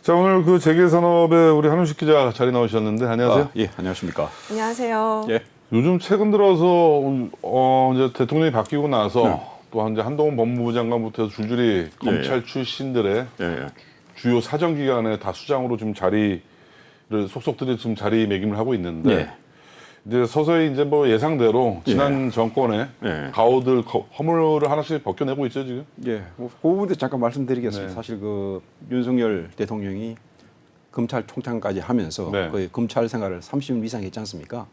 자, 오늘 그 재계산업의 우리 한우식 기자 자리 나오셨는데 안녕하세요. 예, 안녕하십니까. 안녕하세요. 예. 요즘 최근 들어서 이제 대통령이 바뀌고 나서 또 이제 한동훈 법무부 장관부터 해서 줄줄이 검찰 출신들의 주요 사정기관에 다 수장으로 좀 자리를 속속들이 좀 자리매김을 하고 있는데 이제 서서히 이제 뭐 예상대로 지난 정권의 가오들 허물을 하나씩 벗겨내고 있죠 지금. 예, 그 부분도 잠깐 말씀드리겠습니다. 사실 그 윤석열 대통령이 검찰총장까지 하면서 거의 검찰 생활을 30년 이상 했지 않습니까?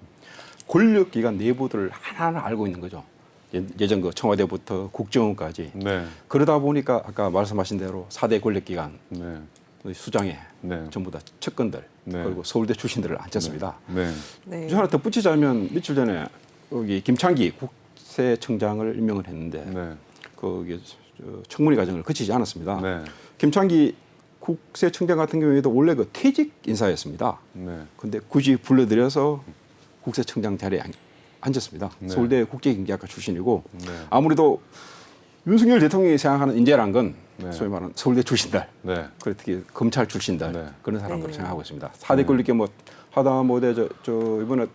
권력기관 내부들을 하나하나 알고 있는 거죠. 예전 그 청와대부터 국정원까지. 그러다 보니까 아까 말씀하신 대로 4대 권력기관 수장에 전부 다 측근들 그리고 서울대 출신들을 앉혔습니다. 하나 덧붙이자면 며칠 전에 여기 김창기 국세청장을 임명을 했는데 거기 청문회 과정을 거치지 않았습니다. 김창기 국세청장 같은 경우에도 원래 그 퇴직 인사였습니다. 근데 굳이 불러들여서 국세청장 자리에 앉았습니다. 서울대 국제경제학과 출신이고 아무래도 윤석열 대통령이 생각하는 인재란 건 소위 말하는 서울대 출신들, 그렇게 검찰 출신들 그런 사람들을 생각하고 있습니다. 4대 권력계 뭐 하다못해 저 이번에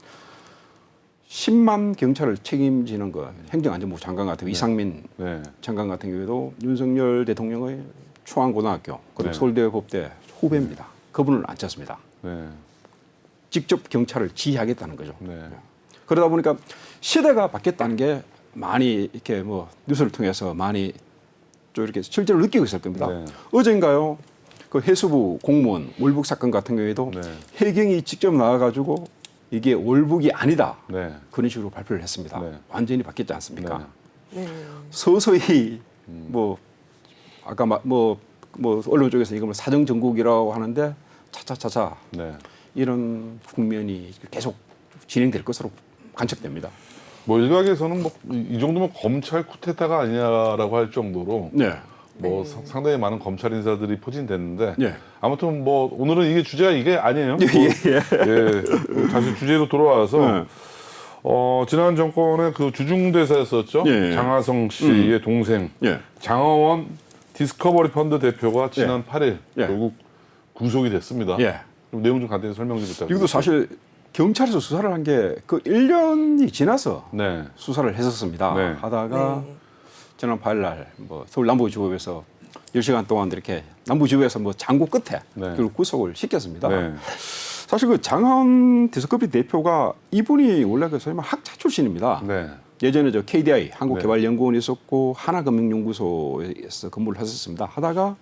10만 경찰을 책임지는 거 행정안전부 장관 같은 이상민 장관 같은 경우에도 윤석열 대통령의 중앙고등학교 그리고 서울대 법대 후배입니다. 그분을 앉혔습니다. 직접 경찰을 지휘하겠다는 거죠. 그러다 보니까 시대가 바뀌었다는 게 많이 이렇게 뭐 뉴스를 통해서 많이 좀 이렇게 실제로 느끼고 있을 겁니다. 어젠가요, 그 해수부 공무원 월북 사건 같은 경우에도 해경이 직접 나와가지고 이게 월북이 아니다 그런 식으로 발표를 했습니다. 완전히 바뀌었지 않습니까? 서서히 뭐 아까 뭐 언론 쪽에서 이걸 사정 정국이라고 하는데 차차차차 이런 국면이 계속 진행될 것으로 관측됩니다. 뭐 일각에서는 뭐 이 정도면 검찰 쿠데타가 아니냐라고 할 정도로 뭐 상당히 많은 검찰 인사들이 포진됐는데 아무튼 뭐 오늘은 이게 주제가 이게 아니에요. 다시 주제로 돌아와서 지난 정권의 그 주중대사였었죠. 장하성 씨의 동생 장하원 디스커버리 펀드 대표가 지난 8일 결국 구속이 됐습니다. 그럼 내용 좀 간단히 설명 좀 부탁드립니다. 이것도 사실 경찰에서 수사를 한 게 그 1년이 지나서 수사를 했었습니다. 하다가 지난 8일 날 뭐 서울 남부지법에서 10시간 동안 이렇게 남부지법에서 뭐 장고 끝에 결국 구속을 시켰습니다. 사실 그 장하원 디스커버리 대표가 이분이 원래 그 소위 말하는 학자 출신입니다. 예전에 저 KDI 한국개발연구원이 있었고 하나금융연구소에서 근무를 했었습니다. 하다가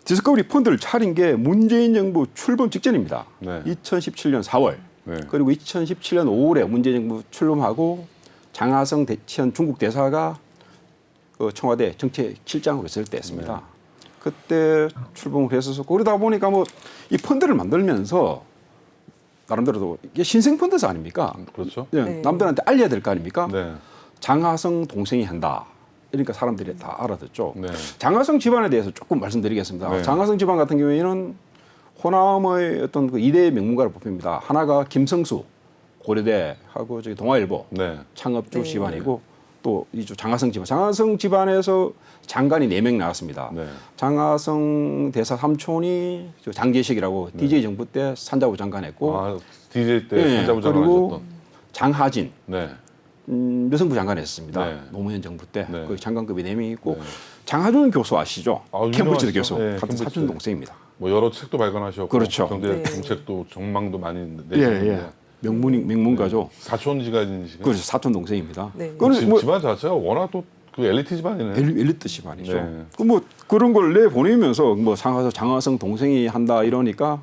디스커버리 펀드를 차린 게 문재인 정부 출범 직전입니다. 2017년 4월 그리고 2017년 5월에 문재인 정부 출범하고 장하성 현 중국 대사가 청와대 정책실장으로 있을 때였습니다. 그때 출범을 했었고 그러다 보니까 뭐 이 펀드를 만들면서 나름대로도 이게 신생 펀드사 아닙니까? 그렇죠. 남들한테 알려야 될 거 아닙니까? 장하성 동생이 한다. 그러니까 사람들이 다 알아듣죠. 장하성 집안에 대해서 조금 말씀드리겠습니다. 장하성 집안 같은 경우에는 호남의 어떤 그 2대 명문가로 뽑힙니다. 하나가 김성수 고려대하고 저기 동아일보 창업주 집안이고 또 이쪽 장하성 집안. 장하성 집안에서 장관이 4명 나왔습니다. 장하성 대사 삼촌이 장제식이라고 DJ 정부 때 산자부 장관했고 DJ 때 산자부 장관 그리고 하셨던 장하진 여성부 장관 했습니다. 노무현 정부 때 그 장관급이 4명 있고 장하준 교수 아시죠? 캠브리지 교수 같은 사촌 동생입니다. 뭐 여러 책도 발간하셨고 그렇죠. 경제 정책도 전망도 많이 내셨는데 명문가죠. 사촌지간이시죠? 그렇죠. 사촌 동생입니다. 집안 자체가 워낙 또 그 엘리트 집안이네. 엘리트 집안이죠. 뭐 그런 걸 내 보내면서 뭐 장하성 동생이 한다 이러니까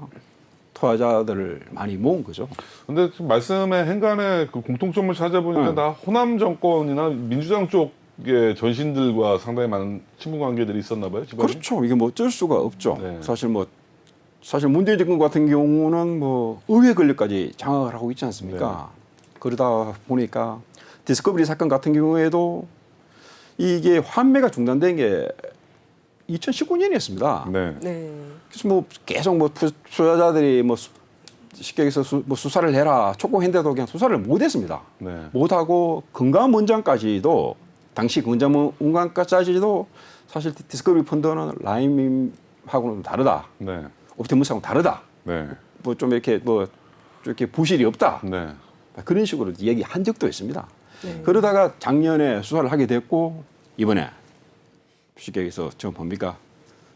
투자자들을 많이 모은 거죠. 근데 지금 말씀의 행간의 그 공통점을 찾아보니까 다 호남 정권이나 민주당 쪽의 전신들과 상당히 많은 친분 관계들이 있었나 봐요. 집안이? 그렇죠. 이게 뭐 어쩔 수가 없죠. 사실 문재인 정권 같은 경우는 뭐 의회 권력까지 장악을 하고 있지 않습니까? 그러다 보니까 디스커버리 사건 같은 경우에도 이게 환매가 중단된 게 2019년이었습니다. 그래서 뭐 계속 뭐 투자자들이 뭐 쉽게 얘기해서 수사를 해라 촉구했는데도 그냥 수사를 못했습니다. 못하고 건강원장까지도 당시 건강원장까지도 사실 디스커버리 펀드는 라임하고는 다르다. 옵티머스하고 다르다. 네. 뭐 좀 이렇게 이렇게 부실이 없다. 네. 그런 식으로 얘기한 적도 있습니다. 네. 그러다가 작년에 수사를 하게 됐고 이번에 쉽게 얘기해서 지금 뭡니까?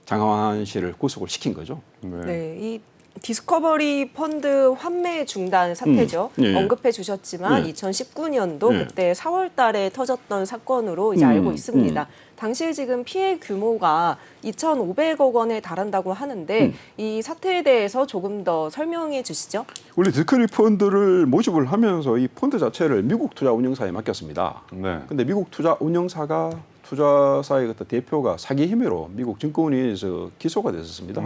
장하환 씨를 구속을 시킨 거죠. 네, 이 디스커버리 펀드 환매 중단 사태죠. 예. 언급해 주셨지만 예. 2019년도 예. 그때 4월 달에 터졌던 사건으로 이제 알고 있습니다. 당시에 지금 피해 규모가 2,500억 원에 달한다고 하는데 이 사태에 대해서 조금 더 설명해 주시죠. 원래 디스커버리 펀드를 모집을 하면서 이 펀드 자체를 미국 투자 운용사에 맡겼습니다. 네. 근데 미국 투자 운용사가 투자사의 어떤 대표가 사기 혐의로 미국 증권위에서 기소가 됐었습니다.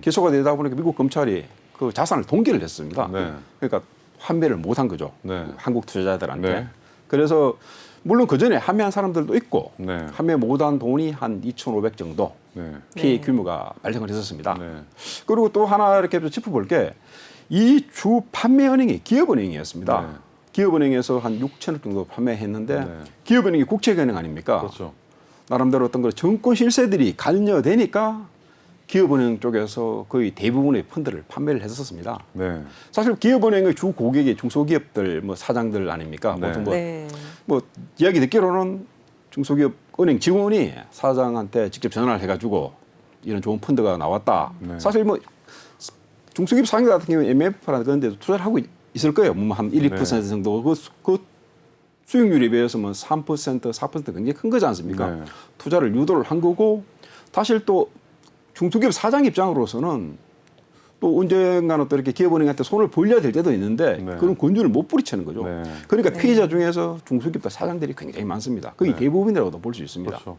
기소가 되다 보니까 미국 검찰이 그 자산을 동결을 했습니다. 네. 그러니까 환매를 못한 거죠. 네. 한국 투자자들한테. 네. 그래서 물론 그 전에 환매한 사람들도 있고 네. 환매 못한 돈이 한 2,500 정도 네. 피해 네. 규모가 발생을 했었습니다. 네. 그리고 또 하나 이렇게 좀 짚어볼 게 이 주 판매은행이 기업은행이었습니다. 네. 기업은행에서 한 6천억 정도 판매했는데 네. 기업은행이 국책은행 아닙니까? 그렇죠. 나름대로 어떤 그 정권 실세들이 관여되니까 기업은행 쪽에서 거의 대부분의 펀드를 판매를 했었습니다. 네. 사실 기업은행의 주 고객이 중소기업들 뭐 사장들 아닙니까? 네. 보통 네. 뭐 이야기 듣기로는 중소기업 은행 직원이 사장한테 직접 전화를 해가지고 이런 좋은 펀드가 나왔다. 네. 사실 뭐 중소기업 상인 같은 경우에 MF라는 그런 데도 투자를 하고 있을 거예요. 뭐 한 1, 2% 네. 정도. 그 수익률에 비해서 뭐 3%, 4% 굉장히 큰 거지 않습니까? 네. 투자를 유도를 한 거고 사실 또 중소기업 사장 입장으로서는 또 언젠가는 또 이렇게 기업은행한테 손을 벌려야 될 때도 있는데 네. 그런 권유를 못 부리치는 거죠. 네. 그러니까 피해자 중에서 중소기업 사장들이 굉장히 많습니다. 거의 네. 대부분이라고도 볼 수 있습니다. 그렇죠.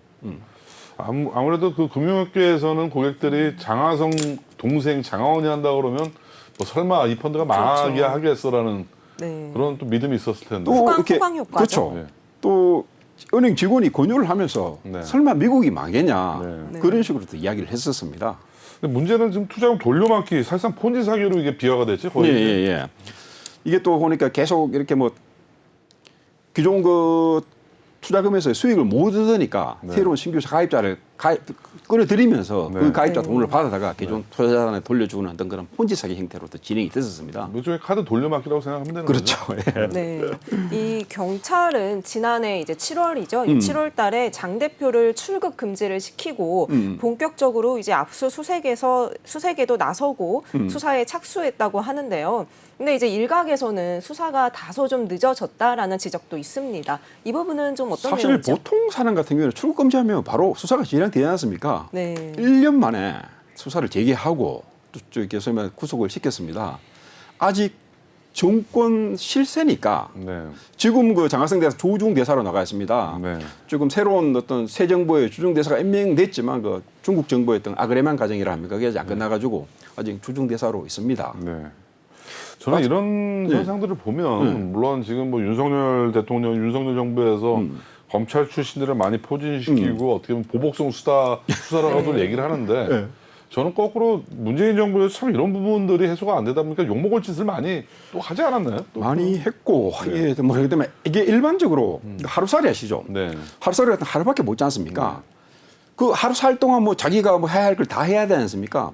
아무래도 그 금융업계에서는 고객들이 장하성 동생 장하원이 한다 그러면 뭐 설마 이 펀드가 망하게 그렇죠. 하겠어라는 네. 그런 또 믿음이 있었을 텐데. 또 후광 효과죠. 그렇죠. 네. 또 은행 직원이 권유를 하면서 네. 설마 미국이 망했냐 네. 그런 식으로 또 이야기를 했었습니다. 근데 문제는 지금 투자금 돌려막기 사실상 폰지 사기로 이게 비화가 됐지 거의. 예. 이게 또 보니까 계속 이렇게 뭐 기존 그 투자금에서 수익을 못 얻으니까 네. 새로운 신규 가입자를 끌어들이면서 네. 그 가입자 네. 돈을 받아다가 기존 투자자한테 돌려주는 어떤 그런 폰지 사기 형태로 또 진행이 됐었습니다. 일종의 카드 돌려막기라고 생각하면 되는 그렇죠. 거죠. 예. 네. 이 경찰은 지난해 이제 7월이죠. 이 7월 달에 장 대표를 출국 금지를 시키고 본격적으로 이제 수색에도 나서고 수사에 착수했다고 하는데요. 근데 이제 일각에서는 수사가 다소 좀 늦어졌다라는 지적도 있습니다. 이 부분은 좀 어떤 사실 내용이죠? 보통 사람 같은 경우는 출국 금지하면 바로 수사가 진행되지 않습니까? 네. 1년 만에 수사를 재개하고 또 이렇게 소위 말해 구속을 시켰습니다. 아직 정권 실세니까 네. 지금 그 장하성 대사 조중 대사로 나가 있습니다. 네. 지금 새로운 어떤 새 정부의 주중 대사가 임명됐지만 그 중국 정부의 어떤 아그레만 과정이라 합니까? 그게 아직 안 끝나가지고 아직 주중 대사로 있습니다. 네. 저는 이런 네. 현상들을 보면 물론 지금 뭐 윤석열 대통령, 윤석열 정부에서 검찰 출신들을 많이 포진시키고 어떻게 보면 보복성 수사라고도 얘기를 하는데 네. 저는 거꾸로 문재인 정부에서 참 이런 부분들이 해소가 안 되다 보니까 욕먹을 짓을 많이 또 하지 않았나요? 또 많이 했고 이게 뭐 그렇기 때문에 이게 일반적으로 하루살이 하시죠. 네. 하루살이 같은 하루밖에 못 지않습니까? 그 하루 살 동안 뭐 자기가 뭐 해야 할 걸 다 해야 되지 않습니까?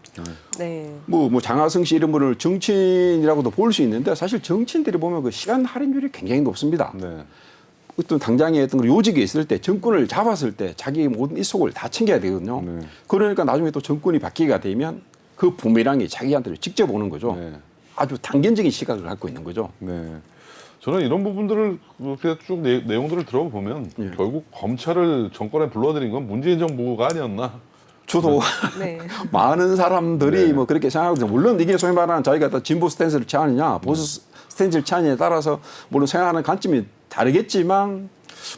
네. 뭐 장하성 씨 이런 분을 정치인이라고도 볼 수 있는데 사실 정치인들이 보면 그 시간 할인율이 굉장히 높습니다. 네. 어떤 당장에 어떤 그 요직에 있을 때 정권을 잡았을 때 자기 모든 일속을 다 챙겨야 되거든요. 네. 그러니까 나중에 또 정권이 바뀌게 되면 그 부메랑이 자기한테 직접 오는 거죠. 네. 아주 단견적인 시각을 갖고 있는 거죠. 네. 저는 이런 부분들을 이렇게 쭉 내용들을 들어보면 예. 결국 검찰을 정권에 불러들인 건 문재인 정부가 아니었나. 저도 네. 많은 사람들이 네. 뭐 그렇게 생각하거든요. 물론 이게 소위 말하는 자기가 또 진보 스탠스를 취하느냐 보수 스탠스를 취하느냐에 따라서 물론 생각하는 관점이 다르겠지만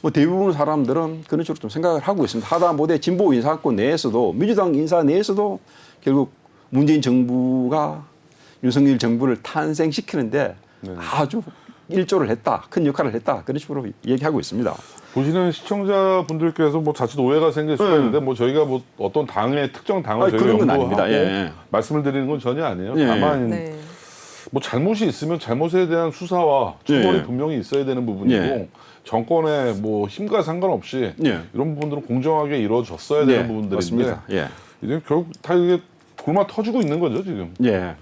뭐 대부분 사람들은 그런 식으로 좀 생각을 하고 있습니다. 하다못해 진보 인사권 내에서도 민주당 인사 내에서도 결국 문재인 정부가 윤석열 정부를 탄생시키는데 네. 아주 일조를 했다, 큰 역할을 했다 그런 식으로 얘기하고 있습니다. 보시는 시청자분들께서 뭐 자칫 오해가 생길 수가 있는데 뭐 저희가 뭐 어떤 당의 특정 당을 저희가 그런 건 연구하고 아닙니다. 예. 말씀을 드리는 건 전혀 아니에요. 예. 다만 네. 뭐 잘못이 있으면 잘못에 대한 수사와 처벌이 예. 분명히 있어야 되는 부분이고 예. 정권의 뭐 힘과 상관없이 예. 이런 부분들은 공정하게 이루어졌어야 되는 네, 부분들인데 맞습니다. 예. 이제 결국 다 이게 굶어 터지고 있는 거죠 지금. 예.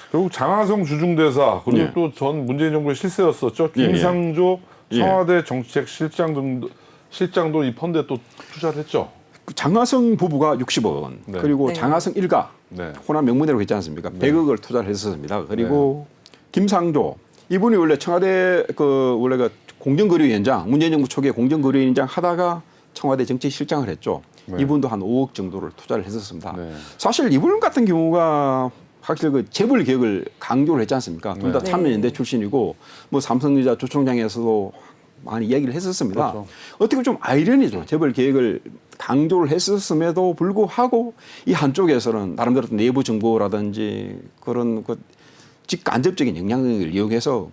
결국 장하성 주중대사 그리고 예. 또 전 문재인 정부의 실세였었죠. 예, 예. 김상조 예. 청와대 정책실장도 이 펀드에 또 투자를 했죠. 장하성 부부가 60억 원, 네. 그리고 네. 장하성 일가 네. 호남 명문대로 했지 않습니까? 100억을 투자를 했었습니다. 그리고 김상조 이분이 원래 청와대 원래 공정거래위원장, 문재인 정부 초기에 공정거래위원장 하다가 청와대 정책실장을 했죠. 네. 이분도 한 5억 정도를 투자를 했었습니다. 네. 사실 이분 같은 경우가 확실히 재벌 개혁을 강조를 했지 않습니까? 둘 다 네. 참여연대 출신이고 뭐 삼성전자 조총장에서도 많이 이야기를 했었습니다. 그렇죠. 어떻게 보면 좀 아이러니죠. 재벌 개혁을 강조를 했었음에도 불구하고 이 한쪽에서는 나름대로 내부 정보라든지 그런 직간접적인 영향력을 이용해서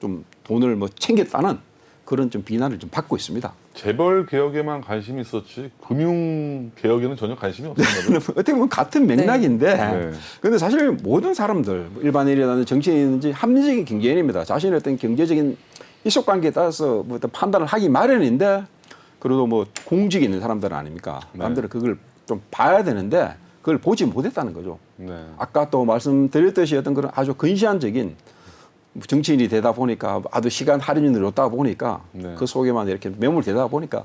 좀 돈을 뭐 챙겼다는 그런 좀 비난을 좀 받고 있습니다. 재벌 개혁에만 관심이 있었지 금융 개혁에는 전혀 관심이 없었나 봐요. 어떻게 보면 같은 맥락인데, 네. 근데 사실 모든 사람들, 일반인이라든지 정치인이든지 합리적인 경제인입니다. 자신의 어떤 경제적인 이속관계에 따라서 뭐 어떤 판단을 하기 마련인데, 그래도 뭐 공직에 있는 사람들은 아닙니까? 네. 남들은 그걸 좀 봐야 되는데, 그걸 보지 못했다는 거죠. 네. 아까 또 말씀드렸듯이 어떤 그런 아주 근시안적인 정치인이 되다 보니까 아주 시간 할인이 늘었다 보니까 네. 그 속에만 이렇게 매몰되다 보니까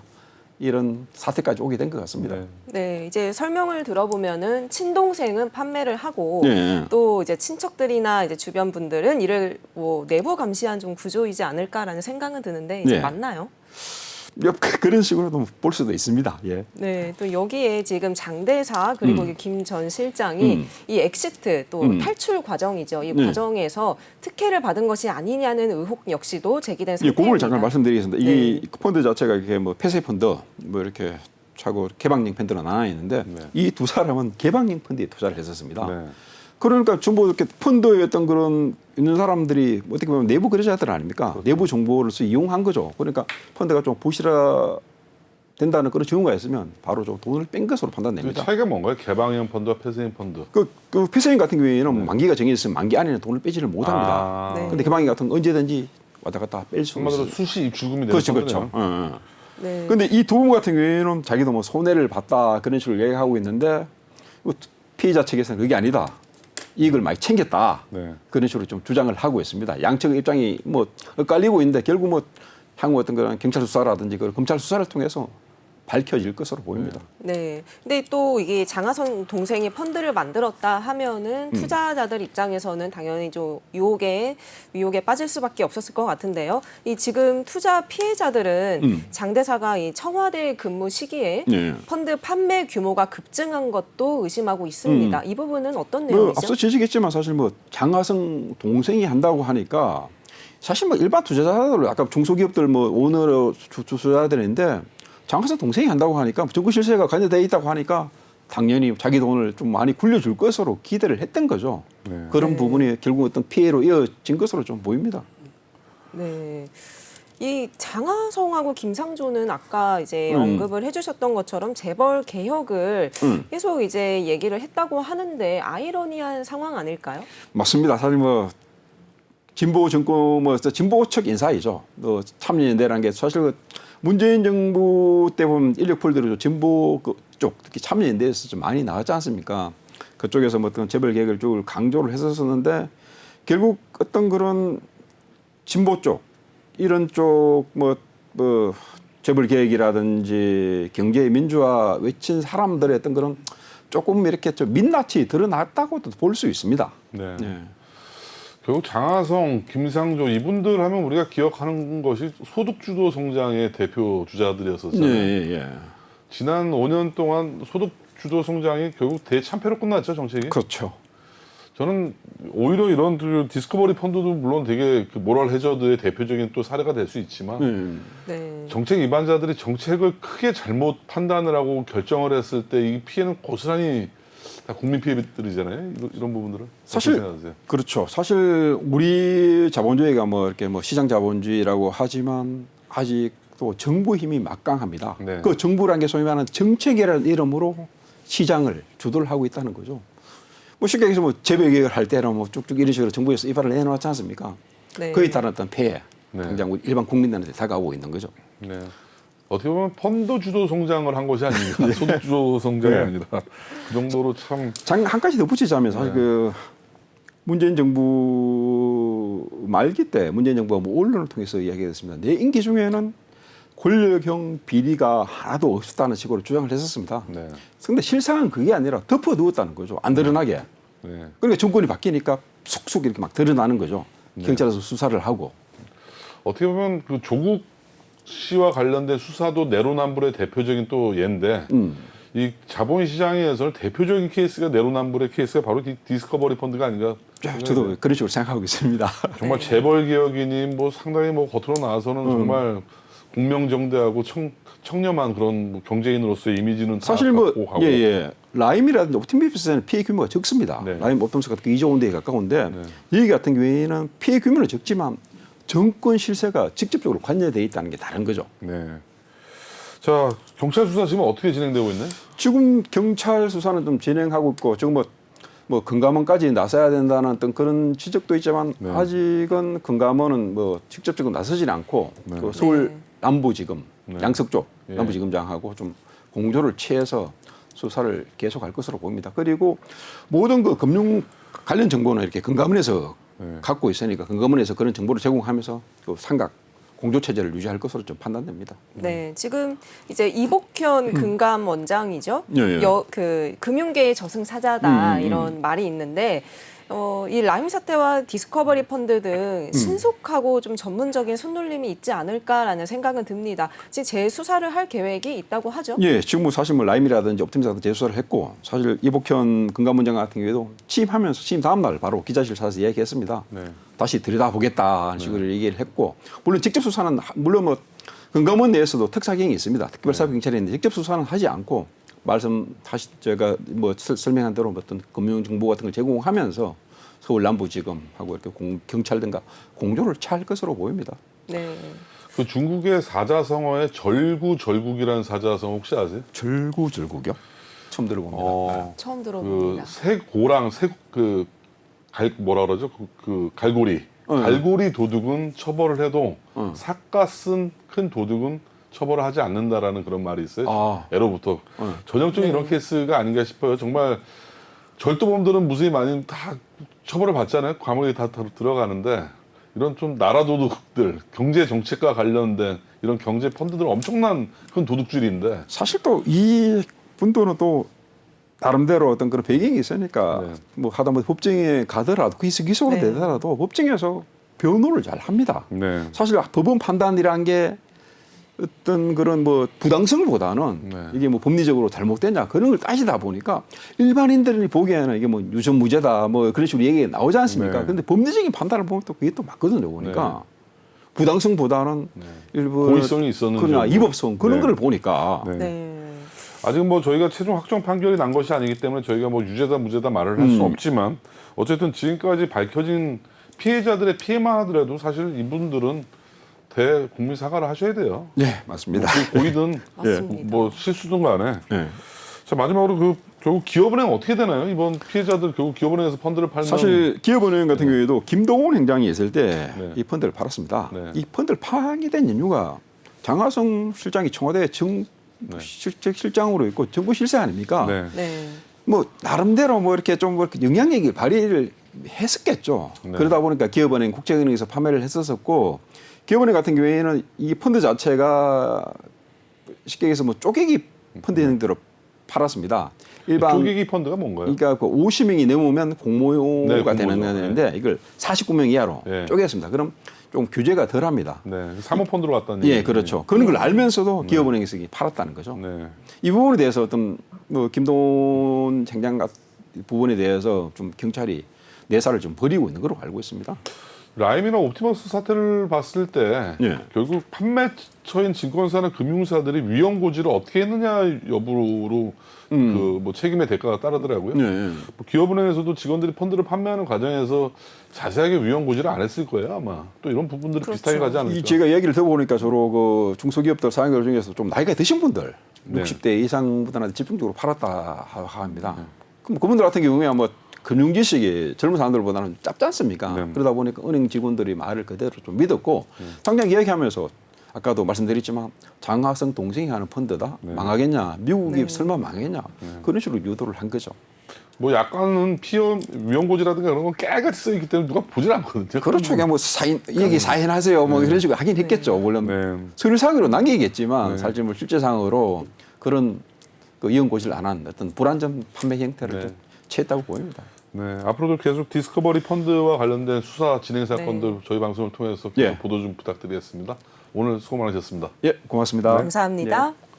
이런 사태까지 오게 된 것 같습니다. 네. 네, 이제 설명을 들어보면은 친동생은 판매를 하고 네. 또 이제 친척들이나 이제 주변 분들은 이를 뭐 내부 감시한 좀 구조이지 않을까라는 생각은 드는데 이제 네. 맞나요? 그런 식으로도 볼 수도 있습니다. 예. 네, 또 여기에 지금 장대사 그리고 김 전 실장이 이 엑시트 또 탈출 과정이죠. 이 네. 과정에서 특혜를 받은 것이 아니냐는 의혹 역시도 제기된 예, 상태입니다. 그걸 잠깐 말씀드리겠습니다. 네. 이 펀드 자체가 이렇게 뭐 폐쇄 펀드 뭐 이렇게 차고 개방형 펀드가 나눠 있는데 네. 이 두 사람은 개방형 펀드에 투자를 했었습니다. 네. 그러니까 전부 이렇게 펀드에 어떤 그런 있는 사람들이 어떻게 보면 내부 거래자들 아닙니까? 그렇죠. 내부 정보를 이용한 거죠. 그러니까 펀드가 좀 부실화 된다는 그런 증거가 있으면 바로 좀 돈을 뺀 것으로 그 판단됩니다. 차이가 뭔가요? 개방형 펀드와 폐쇄형 펀드. 그 폐쇄형 같은 경우에는 만기가 정해 있으면 만기 안에는 돈을 빼지를 못합니다. 아. 네. 근데 개방형 같은 건 언제든지 왔다 갔다 뺄 수 한마디로 있어요. 수시 입출금이 되는 그렇죠, 펀드네요. 그렇죠. 네. 근데 이 두 분 같은 경우에는 자기도 뭐 손해를 봤다 그런 식으로 얘기하고 있는데 피해자 측에서는 그게 아니다. 이익을 많이 챙겼다. 네. 그런 식으로 좀 주장을 하고 있습니다. 양측의 입장이 뭐 엇갈리고 있는데 결국 뭐 향후 어떤 그런 경찰 수사라든지 그 검찰 수사를 통해서 밝혀질 것으로 보입니다. 네. 근데 또 이게 장하성 동생이 펀드를 만들었다 하면은 투자자들 입장에서는 당연히 좀 유혹에 빠질 수밖에 없었을 것 같은데요. 이 지금 투자 피해자들은 장 대사가 이 청와대 근무 시기에 네. 펀드 판매 규모가 급증한 것도 의심하고 있습니다. 이 부분은 어떤 뭐 내용이죠? 앞서 지적했지만 사실 뭐 장하성 동생이 한다고 하니까 사실 뭐 일반 투자자들 아까 중소기업들 뭐 오너 투자자들인데 장하성 동생이 한다고 하니까 정부 실세가 관여되어 있다고 하니까 당연히 자기 돈을 좀 많이 굴려줄 것으로 기대를 했던 거죠. 네. 그런 네. 부분이 결국 어떤 피해로 이어진 것으로 좀 보입니다. 네. 이 장하성하고 김상조는 아까 이제 언급을 해주셨던 것처럼 재벌 개혁을 계속 이제 얘기를 했다고 하는데 아이러니한 상황 아닐까요? 맞습니다. 사실 뭐 진보 정권 뭐 진보 측 인사이죠. 또 참여연대라는 게 사실 그 문재인 정부 때 보면 인력풀들이 진보 쪽 특히 참여연대에서 좀 많이 나왔지 않습니까? 그쪽에서 뭐 어떤 재벌 개혁을 쭉 강조를 했었었는데 결국 어떤 그런 진보 쪽 이런 쪽 뭐 재벌 개혁이라든지 경제 민주화 외친 사람들의 어떤 그런 조금 이렇게 좀 민낯이 드러났다고도 볼 수 있습니다. 네. 네. 결국 장하성, 김상조 이분들 하면 우리가 기억하는 것이 소득주도 성장의 대표 주자들이었었잖아요. 예. 지난 5년 동안 소득주도 성장이 결국 대참패로 끝났죠, 정책이. 그렇죠. 저는 오히려 이런 디스커버리 펀드도 물론 되게 그 모럴 해저드의 대표적인 또 사례가 될 수 있지만 네. 정책 위반자들이 정책을 크게 잘못 판단을 하고 결정을 했을 때 이 피해는 고스란히 다 국민 피해들이잖아요. 이런 부분들은 사실 어떻게 생각하세요? 그렇죠. 사실 우리 자본주의가 뭐 이렇게 뭐 시장 자본주의라고 하지만 아직도 정부 힘이 막강합니다. 네. 그 정부라는 게 소위 말하는 정책이라는 이름으로 시장을 주도를 하고 있다는 거죠. 뭐 쉽게 얘기해서 뭐 재벌 개혁을 할 때는 뭐 쭉쭉 이런 식으로 정부에서 이발을 내놓았지 않습니까? 네. 그에 따른 어떤 폐해, 네. 당장 우리 일반 국민들한테 다가오고 있는 거죠. 네. 어떻게 보면 펀드 주도 성장을 한 것이 아닌가. 소득 주도 성장이 네. 아니라 그 정도로 참. 한 가지 더 붙이자면 사실 그 문재인 정부 말기 때 문재인 정부가 뭐 언론을 통해서 이야기했습니다. 내 임기 중에는 권력형 비리가 하나도 없었다는 식으로 주장을 했었습니다. 네. 그런데 실상은 그게 아니라 덮어두었다는 거죠. 안 드러나게. 네. 그러니까 정권이 바뀌니까 쑥쑥 이렇게 막 드러나는 거죠. 경찰에서 수사를 하고. 어떻게 보면 그 조국 씨와 관련된 수사도 내로남불의 대표적인 또 예인데 이 자본시장에서는 대표적인 케이스가 내로남불의 케이스가 바로 디스커버리 펀드가 아닌가. 저도 그런 식으로 생각하고 있습니다. 정말 재벌 기업이니 뭐 상당히 뭐 겉으로 나와서는 정말 공명정대하고 청렴한 그런 뭐 경제인으로서의 이미지는 다 사실 뭐 갖고 가고. 라임이라든지 옵티미스는 피해 규모가 적습니다. 네. 라임 옵티미스 같은 게 2조 원대에 가까운데 여기 같은 경우에는 피해 규모는 적지만 정권 실세가 직접적으로 관여되어 있다는 게 다른 거죠. 네. 자, 경찰 수사 지금 어떻게 진행되고 있나요? 지금 경찰 수사는 좀 진행하고 있고 지금 뭐 금감원까지 나서야 된다는 어떤 그런 지적도 있지만 네. 아직은 금감원은 뭐 직접적으로 나서지는 않고 그 서울 남부지검 양석조 남부지검장하고 좀 공조를 취해서 수사를 계속할 것으로 보입니다. 그리고 모든 그 금융 관련 정보는 이렇게 금감원에서 갖고 있으니까 금감원에서 그런 정보를 제공하면서 그 삼각 공조 체제를 유지할 것으로 좀 판단됩니다. 네, 지금 이제 이복현 금감원장이죠. 예. 그 금융계의 저승사자다 이런 말이 있는데 이 라임 사태와 디스커버리 펀드 등 신속하고 좀 전문적인 손놀림이 있지 않을까라는 생각은 듭니다. 지금 재수사를 할 계획이 있다고 하죠. 예, 지금 뭐 사실 뭐 라임이라든지 옵티미스 같은 재수사를 했고 사실 이복현 금감원장 같은 경우에도 취임하면서 취임 다음 날 바로 기자실 찾아서 이야기했습니다. 네. 다시 들여다보겠다는 식으로 얘기를 했고 물론 직접 수사는 물론 뭐 금감원 내에서도 특사경이 있습니다. 특별사경찰이 있는데 직접 수사는 하지 않고 다시 제가 뭐 설명한 대로 어떤 금융 정보 같은 걸 제공하면서 서울 남부지검하고 이렇게 경찰 등과 공조를 취할 것으로 보입니다. 네. 그 중국의 사자성어에 절구절국이라는 사자성어 혹시 아세요? 절구절국이요? 처음 들어봅니다. 처음 그 들어봅니다. 새고랑 뭐라 그러죠? 그 갈고리. 갈고리 도둑은 처벌을 해도 삭가 쓴 큰 도둑은 처벌을 하지 않는다라는 그런 말이 있어요. 애로부터. 전형적인 이런 케이스가 아닌가 싶어요. 정말 절도범들은 무수히 많이 다 처벌을 받잖아요. 감옥에 다 들어가는데 이런 좀 나라 도둑들, 경제 정책과 관련된 이런 경제 펀드들은 엄청난 큰 도둑질인데 사실 또 이 분도는 또 나름대로 어떤 그런 배경이 있으니까 네. 뭐 하다못해 법정에 가더라도 기소가 되더라도 법정에서 변호를 잘 합니다. 네. 사실 법원 판단이라는 게 어떤 그런 뭐 부당성보다는 이게 뭐 법리적으로 잘못됐냐 그런 걸 따지다 보니까 일반인들이 보기에는 이게 뭐 유전무죄다 뭐 그런 식으로 얘기가 나오지 않습니까? 그런데 법리적인 판단을 보면 또 그게 또 맞거든요. 보니까 부당성보다는 일부 고의성이 있었는지 그러나 위법성 그런 걸 보니까 네. 아직 뭐 저희가 최종 확정 판결이 난 것이 아니기 때문에 저희가 뭐 유죄다 무죄다 말을 할 수 없지만 어쨌든 지금까지 밝혀진 피해자들의 피해만 하더라도 사실 이분들은 대국민 사과를 하셔야 돼요. 네, 맞습니다. 뭐 고의든 맞습니다. 뭐 실수든 간에. 네. 자, 마지막으로 그 결국 기업은행 어떻게 되나요? 이번 피해자들 결국 기업은행에서 펀드를 팔면 사실 기업은행 같은 경우에도 김동원 행장이 있을 때 이 펀드를 팔았습니다. 네. 이 펀드를 파게 된 이유가 장하성 실장이 청와대 실장으로 있고 정부 실세 아닙니까? 네. 네. 뭐 나름대로 뭐 이렇게 좀 이렇게 영향력을 발휘를 했었겠죠. 네. 그러다 보니까 기업은행, 국제은행에서 판매를 했었었고 기업은행 같은 경우에는 이 펀드 자체가 쉽게 얘기해서 뭐 쪼개기 펀드 형태로 팔았습니다. 일반 쪼개기 펀드가 뭔가요? 그러니까 그 50명이 넘으면 공모가 네, 되는 공모죠. 건데 이걸 49명 이하로 네. 쪼개었습니다. 그럼 좀 규제가 덜합니다. 네. 사모펀드로 왔다는 예, 얘기죠. 그렇죠. 그런 걸 알면서도 기업은행에서 팔았다는 거죠. 네. 이 부분에 대해서 어떤 뭐 김동원 행장 같은 부분에 대해서 좀 경찰이 내사를 좀 벌이고 있는 걸로 알고 있습니다. 라임이나 옵티머스 사태를 봤을 때 예. 결국 판매처인 증권사나 금융사들이 위험 고지를 어떻게 했느냐 여부로 그 뭐 책임의 대가가 따르더라고요. 네. 뭐 기업은행에서도 직원들이 펀드를 판매하는 과정에서 자세하게 위험 고지를 안 했을 거예요 아마. 또 이런 부분들이 그렇죠. 비슷하게 가지 않을까. 제가 얘기를 들어보니까 주로 그 중소기업들 사장들 중에서 좀 나이가 드신 분들, 네. 60대 이상 분들한테 집중적으로 팔았다 합니다. 그럼 그분들 같은 경우에 뭐 금융 지식이 젊은 사람들보다는 짧지 않습니까? 네. 그러다 보니까 은행 직원들이 말을 그대로 좀 믿었고 당장 이야기하면서 아까도 말씀드렸지만 장학생 동생이 하는 펀드다. 네. 망하겠냐. 미국이 네. 설마 망하겠냐. 그런 식으로 유도를 한 거죠. 뭐 약간은 위험고지라든가 그런 건 깨알같이 써있기 때문에 누가 보질 않거든요. 그렇죠. 그냥 뭐 얘기 사인하세요. 뭐 이런 식으로 하긴 했겠죠. 물론 네. 서류상으로 남기겠지만 네. 사실 뭐 실제상으로 그런 그 이용고지를 안 한 어떤 불안전 판매 형태를 네. 좀 취했다고 보입니다. 네, 앞으로도 계속 디스커버리 펀드와 관련된 수사 진행 사건들 네. 저희 방송을 통해서 계속 예. 보도 좀 부탁드리겠습니다. 오늘 수고 많으셨습니다. 예, 고맙습니다. 감사합니다. 예.